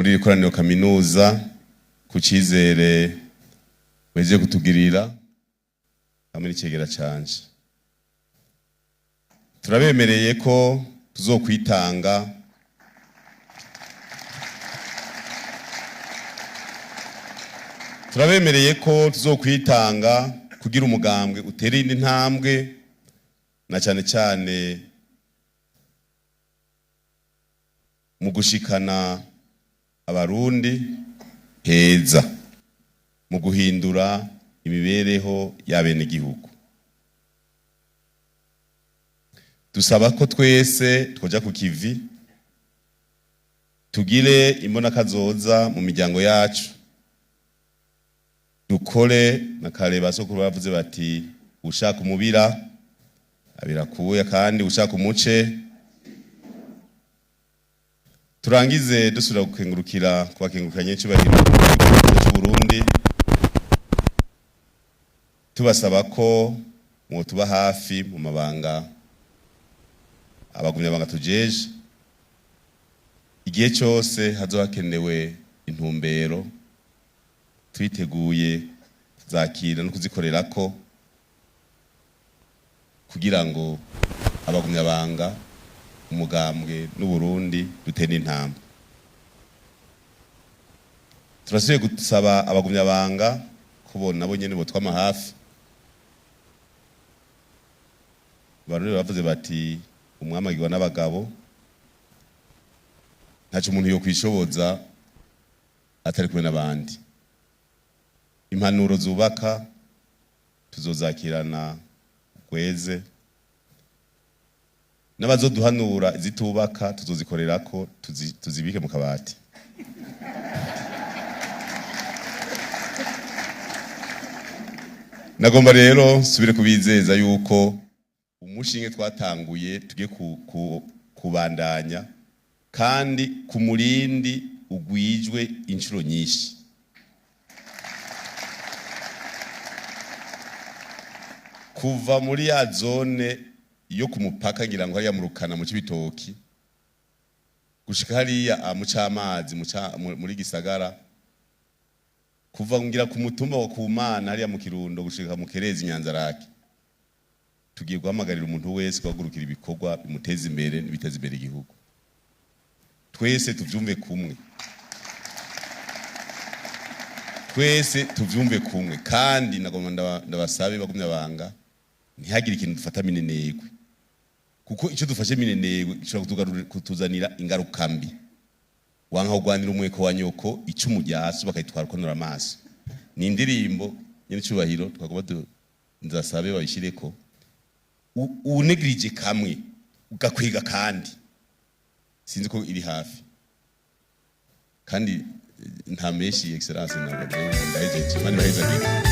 muri ikoraniro kaminuza ku cizere weje kutugirira hamwe n'icegera canje. Turabemereye ko tuzokwitanga kugira umugambwe utere indi ntambwe na cyane cyane mu gushikana abarundi heza mu guhindura imibereho y'abene gihugu. Dusaba ko twese twoja ku kivi tugire imbona kazoza mu miryango yacu, dukore na kare basokuru bavuze bati ushaka umubira abirakuye kandi ushaka umuce. Turangize dusubira gukengurukira kubakengurukanye cyubahiro cy'u Burundi, tubasaba ko mwotuba hafi mu mabanga abagumya banga tujeje igihe cyose hazohakenewe intumbero, twiteguye zakira no kuzikorerako kugira ngo abagumya banga umugambwe n'Uburundi dutene intambwe. Turasubiye gusaba abagumya banga kubona nabo nyene bo twama hafi. Barore bavuze bati umwamagirwa n'abagabo ntaco umuntu yo kwishoboza atari kumwe n'abandi. Impanuro zubaka tuzozakirana kweze, n'abazoduhanura zitubaka tuzozikorerako tuzibike mu kabati. Nagomba rero subire kubizeza yuko umushinge twatanguye tugiye kubandanya kandi ku murindi ugwijwe inshuro nyinshi. Kuva muri ya zone yo kumupaka ngira ngo hariya murukana mu Cibitoki gushika hariya mu Camazi muri Gisagara, kuva ngira ku mutumba wa Kumana hariya mu Kirundo gushika mu Kerezi Nyanzarake, tugiye guhamagarira umuntu wese kwagurukira ibikorwa bimuteza imbere n'ibiteza imbere igihugu. Twese tuvyumve kumwe kandi nagomba ndabasabe bagumya banga ntihagire ikintu dufata minenegwe, kuko icyo dufashe minenegwe gishobora kutuzanira ingaruka mbi. Wanka kugwanira umweko wa nyoko icyo umujyaso bakayitwara konora amaso. Ni indirimbo nyene cyubahiro twagomba ndasabe bayishireko unegrije kamwe ugakwiga kandi sinzi ko iri hafi kandi nta meshi excellence ntabwo ndahejeje mani baheza